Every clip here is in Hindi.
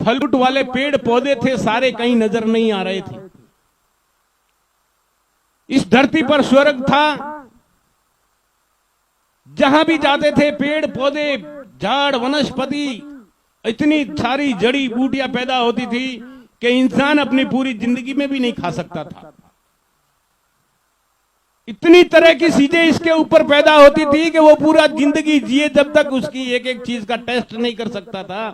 फल फ्रूट वाले पेड़ पौधे थे, सारे कहीं नजर नहीं आ रहे थे। इस धरती पर स्वर्ग था, जहां भी जाते थे पेड़ पौधे, झाड़, वनस्पति, इतनी सारी जड़ी बूटियां पैदा होती थी कि इंसान अपनी पूरी जिंदगी में भी नहीं खा सकता था। इतनी तरह की चीजें इसके ऊपर पैदा होती थी कि वो पूरा जिंदगी जिए जब तक उसकी एक एक चीज का टेस्ट नहीं कर सकता था।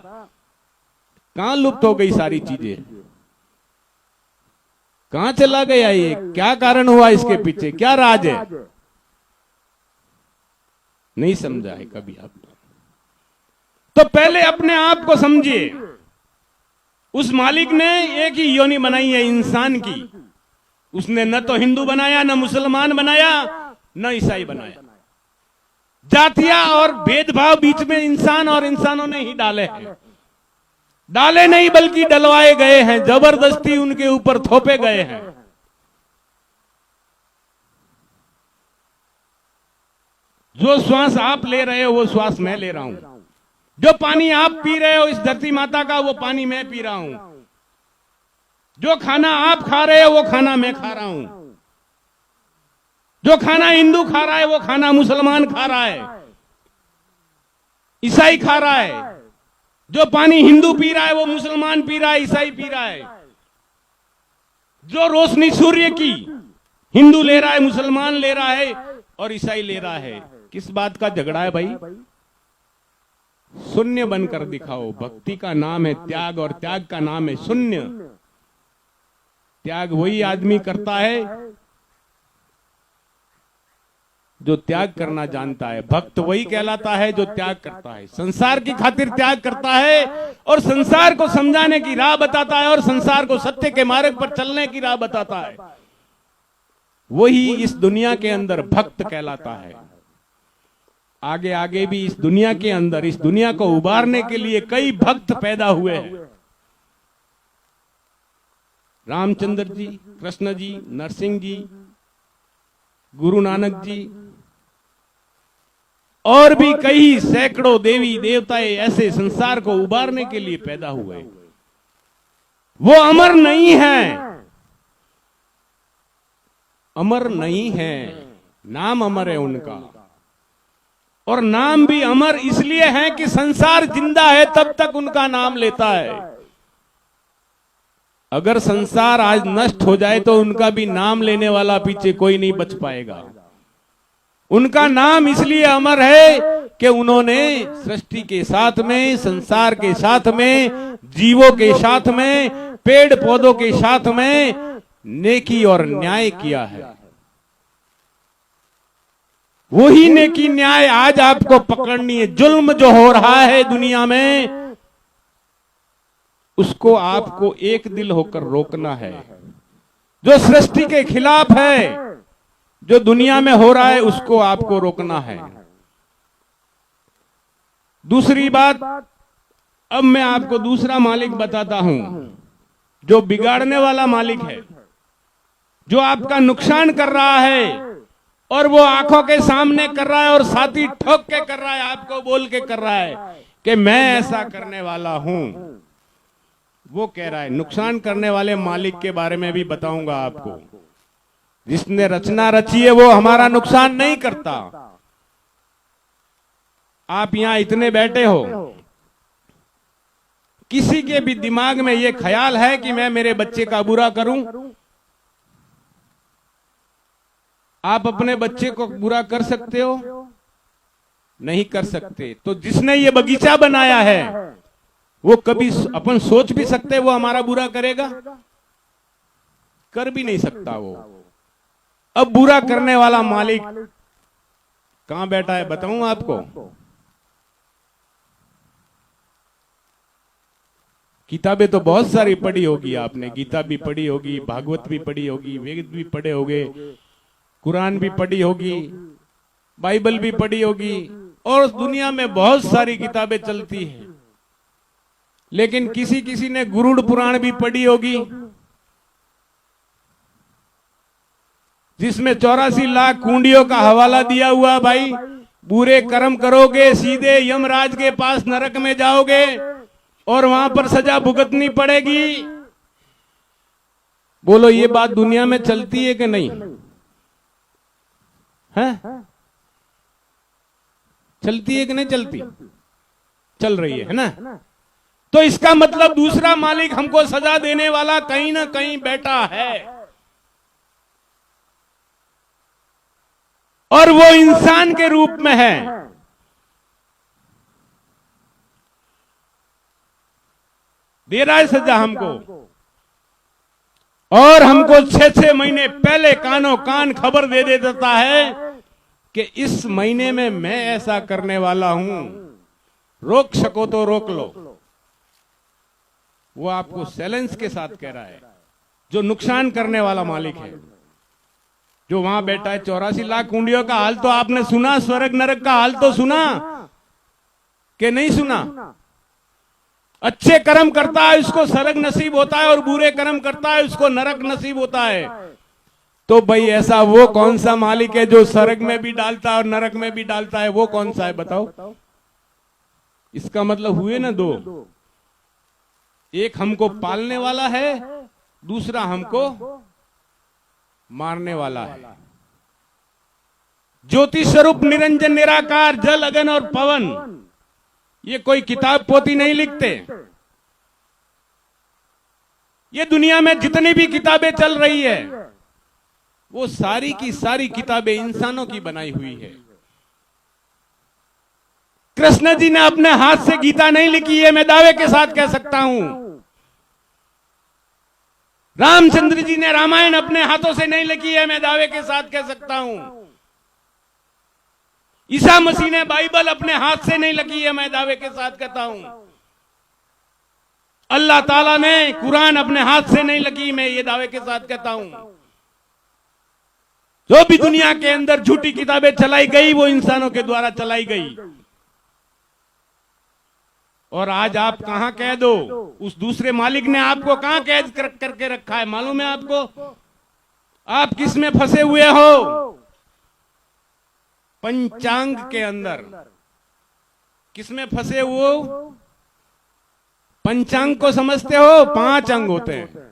कहां लुप्त हो गई सारी चीजें, कहां चला गया ये? क्या कारण हुआ इसके पीछे, क्या राज है? नहीं समझा है कभी आपने? तो पहले अपने आप को समझिए। उस मालिक ने एक ही योनि बनाई है इंसान की। उसने न तो हिंदू बनाया, न मुसलमान बनाया, न ईसाई बनाया। जातियां और भेदभाव बीच में इंसान और इंसानों ने ही डाले हैं। डाले नहीं बल्कि डलवाए गए हैं, जबरदस्ती उनके ऊपर थोपे गए हैं। जो श्वास आप ले रहे हो वो श्वास मैं ले रहा हूं। जो पानी आप पी रहे हो इस धरती माता का, वो पानी मैं पी रहा हूं। जो खाना आप खा रहे हो वो खाना मैं खा रहा हूं। जो खाना हिंदू खा रहा है वो खाना मुसलमान खा रहा है, ईसाई खा रहा है। जो पानी हिंदू पी रहा है वो मुसलमान पी रहा है, ईसाई पी रहा है। जो रोशनी सूर्य की हिंदू ले रहा है, मुसलमान ले रहा है और ईसाई ले रहा है। किस बात का झगड़ा है भाई? शून्य बनकर दिखाओ। भक्ति का नाम है त्याग और त्याग का नाम है शून्य। त्याग वही आदमी करता है जो त्याग करना जानता है। भक्त वही कहलाता है जो त्याग करता है, संसार की खातिर त्याग करता है और संसार को समझाने की राह बताता है और संसार को सत्य के मार्ग पर चलने की राह बताता है। वही इस दुनिया के अंदर भक्त कहलाता है। आगे आगे भी इस दुनिया के अंदर, इस दुनिया को उबारने के लिए कई भक्त पैदा हुए हैं। रामचंद्र जी, कृष्ण जी, नरसिंह जी, गुरु नानक जी और भी कई सैकड़ों देवी देवताएं ऐसे संसार को उबारने के लिए पैदा हुए। वो अमर नहीं है, अमर नहीं है, नाम अमर है उनका। और नाम भी अमर इसलिए है कि संसार जिंदा है तब तक उनका नाम लेता है। अगर संसार आज नष्ट हो जाए तो उनका भी नाम लेने वाला पीछे कोई नहीं बच पाएगा। उनका नाम इसलिए अमर है कि उन्होंने सृष्टि के साथ में, संसार के साथ में, जीवों के साथ में, पेड़ पौधों के साथ में नेकी और न्याय किया है। वही नेकी न्याय आज आपको पकड़नी है। जुल्म जो हो रहा है दुनिया में, उसको आपको एक दिल होकर रोकना है। जो सृष्टि के खिलाफ है, जो दुनिया में हो रहा है, उसको आपको रोकना है। दूसरी बात, अब मैं आपको दूसरा मालिक बताता हूं, जो बिगाड़ने वाला मालिक है, जो आपका नुकसान कर रहा है और वो आंखों के सामने कर रहा है और साथी ठोक के कर रहा है, आपको बोल के कर रहा है कि मैं ऐसा करने वाला हूं। वो कह रहा है, नुकसान करने वाले मालिक के बारे में भी बताऊंगा आपको। जिसने रचना रची है वो हमारा नुकसान नहीं करता। आप यहां इतने बैठे हो, किसी के भी दिमाग में ये ख्याल है कि मैं मेरे बच्चे का बुरा करूं? आप अपने बच्चे को बुरा कर सकते हो? नहीं कर सकते। तो जिसने ये बगीचा बनाया है वो कभी अपन सोच भी सकते वो हमारा बुरा करेगा? कर भी नहीं सकता वो। अब बुरा करने वाला मालिक कहां बैठा है बताऊं आपको? किताबें तो बहुत सारी पढ़ी होगी आपने। गीता भी पढ़ी होगी, भागवत भी पढ़ी होगी, वेद भी पढ़े होंगे, कुरान भी पढ़ी होगी, बाइबल भी पढ़ी होगी और दुनिया में बहुत सारी किताबें चलती हैं। लेकिन किसी किसी ने गरुड़ पुराण भी पढ़ी होगी, जिसमें 84 लाख कुंडियों का हवाला दिया हुआ। भाई, बुरे कर्म करोगे सीधे यमराज के पास नरक में जाओगे, और वहां पर सजा भुगतनी पड़ेगी। बोलो ये बात दुनिया में चलती है कि नहीं है? चलती है कि नहीं चलती? चल रही है ना? तो इसका मतलब दूसरा मालिक हमको सजा देने वाला कहीं ना कहीं बैठा है, और वो इंसान के रूप में है। दे रहा है सजा हमको, और हमको 6-6 महीने पहले कानों कान खबर दे देता है कि इस महीने में मैं ऐसा करने वाला हूं, रोक सको तो रोक लो। वो आपको सैलेंस के साथ कह रहा है, जो नुकसान करने वाला मालिक है, जो वहां बैठा है। 84 लाख कुंडियों का हाल तो आपने सुना, स्वर्ग नरक का हाल तो सुना कि नहीं सुना? अच्छे कर्म करता है उसको स्वर्ग नसीब होता है, और बुरे कर्म करता है उसको नरक नसीब होता है। तो भाई ऐसा वो कौन सा मालिक है जो स्वर्ग में भी डालता है और नरक में भी डालता है? वो कौन सा है बताओ? इसका मतलब हुए ना दो, एक हमको पालने वाला है, दूसरा हमको मारने वाला है। ज्योति स्वरूप निरंजन निराकार जल अगन और पवन, ये कोई किताब पोती नहीं लिखते। ये दुनिया में जितनी भी किताबें चल रही है, वो सारी की सारी किताबें इंसानों की बनाई हुई है। कृष्ण जी ने अपने हाथ से गीता नहीं लिखी है, मैं दावे के साथ कह सकता हूं। रामचंद्र जी ने रामायण अपने हाथों से नहीं लिखी है, मैं दावे के साथ कह सकता हूं। ईसा मसीह ने बाइबल अपने हाथ से नहीं लिखी है, मैं दावे के साथ कहता हूं। अल्लाह ताला ने कुरान अपने हाथ से नहीं लिखी, मैं ये दावे के साथ कहता हूं। जो भी दुनिया के अंदर झूठी किताबें चलाई गई, वो इंसानों के द्वारा चलाई गई। और आज आप कहां कैद हो? उस दूसरे मालिक ने आपको कहां कैद करके रखा है मालूम है आपको? आप किस में फंसे हुए हो? पंचांग के अंदर। किसमें फंसे हो? पंचांग को समझते हो? 5 अंग होते हैं।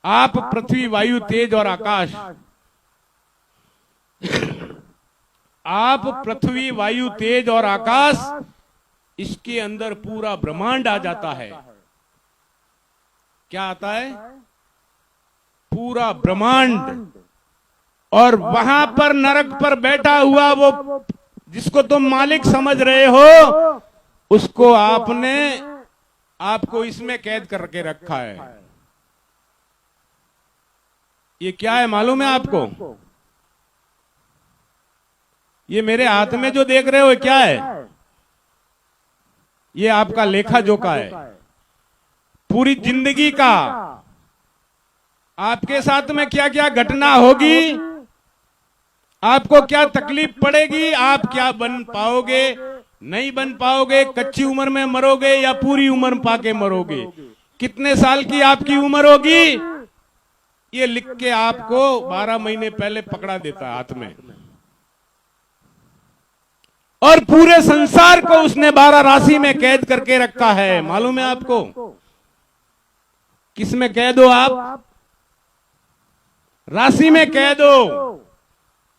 आप, पृथ्वी, वायु, तेज और आकाश। आप, पृथ्वी, वायु, तेज और आकाश, इसके अंदर पूरा ब्रह्मांड आ जाता है। क्या आता है? पूरा ब्रह्मांड। और वहां पर नरक पर बैठा हुआ वो जिसको तुम मालिक समझ रहे हो, उसको आपको इसमें कैद करके रखा है। ये क्या है मालूम है आपको? ये मेरे हाथ में जो देख रहे हो क्या है? ये आपका लेखा जोखा है, पूरी जिंदगी का। आपके साथ में क्या क्या घटना होगी, आपको क्या तकलीफ पड़ेगी, आप क्या बन पाओगे, नहीं बन पाओगे, कच्ची उम्र में मरोगे या पूरी उम्र पाके मरोगे, कितने साल की आपकी उम्र होगी, ये लिख के आपको 12 महीने पहले पकड़ा देता है हाथ में। और पूरे संसार को उसने 12 राशि में कैद करके रखा है। मालूम है आपको? किस में कैद हो आप? राशि में कैद हो।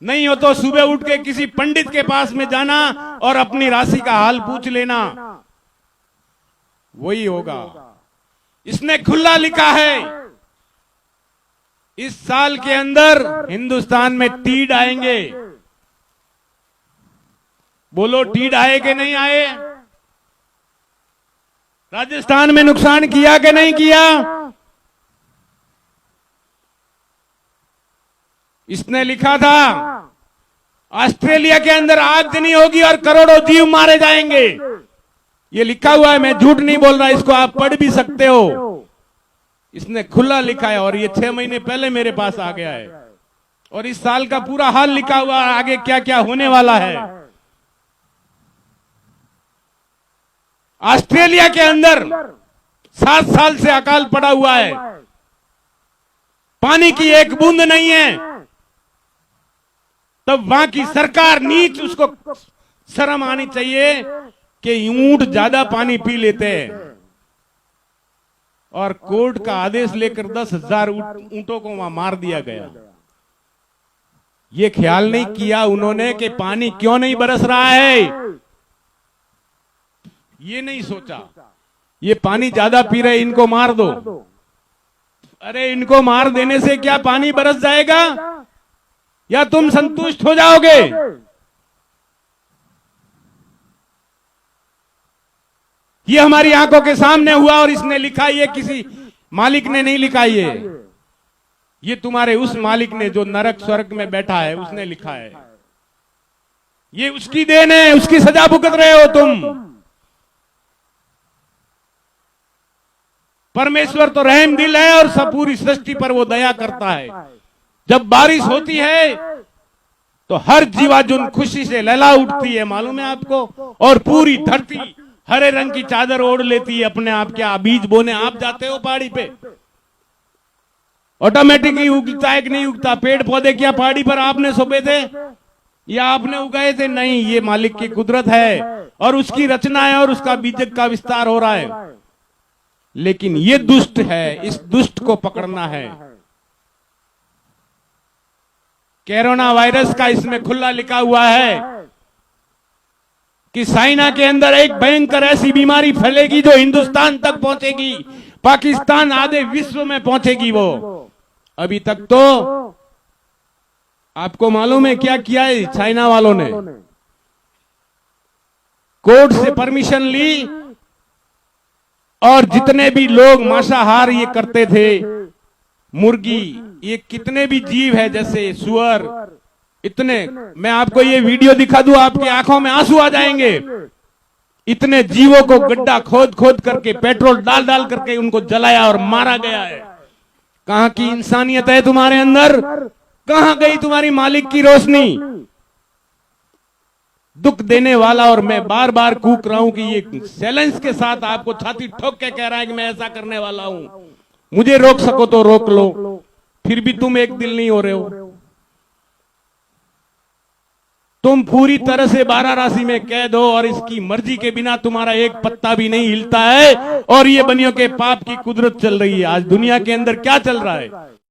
नहीं हो तो सुबह उठ के किसी पंडित के पास में जाना और अपनी राशि का हाल पूछ लेना, वही होगा। इसने खुला लिखा है, इस साल के अंदर हिंदुस्तान में तीड़ आएंगे। बोलो तीड़ आए कि नहीं आए? राजस्थान में नुकसान किया कि नहीं किया? इसने लिखा था ऑस्ट्रेलिया के अंदर आगजनी होगी और करोड़ों जीव मारे जाएंगे। ये लिखा हुआ है, मैं झूठ नहीं बोल रहा, इसको आप पढ़ भी सकते हो। इसने खुला लिखा है और ये 6 महीने पहले मेरे पास आ गया है। और इस साल का पूरा हाल लिखा हुआ है, आगे क्या क्या होने वाला है। ऑस्ट्रेलिया के अंदर 7 साल से अकाल पड़ा हुआ है, पानी की एक बूंद नहीं है। तब वहां की सरकार नीच, उसको शर्म आनी चाहिए कि ऊंट ज्यादा पानी पी लेते हैं और कोर्ट का आदेश लेकर 10,000 ऊंटों को वहां मार दिया गया। ये ख्याल नहीं किया उन्होंने कि पानी क्यों नहीं बरस रहा है, ये नहीं सोचा। ये पानी ज्यादा पी रहे, इनको मार दो। अरे इनको मार देने से क्या पानी बरस जाएगा या तुम संतुष्ट हो जाओगे? ये हमारी आंखों के सामने हुआ और इसने लिखा, ये किसी मालिक ने नहीं लिखा। ये तुम्हारे उस मालिक ने जो नरक स्वर्ग में बैठा है उसने लिखा है। ये उसकी देन है, उसकी सजा भुगत रहे हो तुम। परमेश्वर तो रहम दिल है और सब पूरी सृष्टि पर वो दया करता है। जब बारिश होती है तो हर जीवाजुन खुशी से लहला उठती है, मालूम है आपको, और पूरी धरती हरे रंग की चादर ओढ़ लेती है अपने आप। क्या बीज बोने आप जाते हो पहाड़ी पे, ऑटोमेटिक ही उगता है कि नहीं उगता? पेड़ पौधे क्या पहाड़ी पर आपने सोपे थे या आपने उगाए थे? नहीं, ये मालिक की कुदरत है और उसकी रचना है और उसका बीजक का विस्तार हो रहा है। लेकिन ये दुष्ट है, इस दुष्ट को पकड़ना है। कोरोना वायरस का इसमें खुला लिखा हुआ है कि चाइना के अंदर एक भयंकर ऐसी बीमारी फैलेगी जो हिंदुस्तान तक पहुंचेगी, पाकिस्तान आधे विश्व में पहुंचेगी। वो अभी तक तो आपको मालूम है क्या किया है चाइना वालों ने? कोर्ट से परमिशन ली और जितने भी लोग मांसाहार ये करते थे, मुर्गी, ये कितने भी जीव है जैसे सुअर, इतने, मैं आपको ये वीडियो दिखा दूं आपकी आंखों में आंसू आ जाएंगे। इतने जीवों को गड्ढा खोद खोद करके पेट्रोल डाल डाल करके उनको जलाया और मारा गया है। कहां की इंसानियत है तुम्हारे अंदर? कहां गई तुम्हारी मालिक की रोशनी? दुख देने वाला, और मैं बार बार कूक रहा हूं कि ये चैलेंज के साथ आपको छाती ठोक के कह रहा है कि मैं ऐसा करने वाला हूं, मुझे रोक सको तो रोक लो, फिर भी तुम एक दिल नहीं हो रहे हो। तुम पूरी तरह से 12 राशि में कैद हो और इसकी मर्जी के बिना तुम्हारा एक पत्ता भी नहीं हिलता है और ये बनियों के पाप की कुदरत चल रही है। आज दुनिया के अंदर क्या चल रहा है?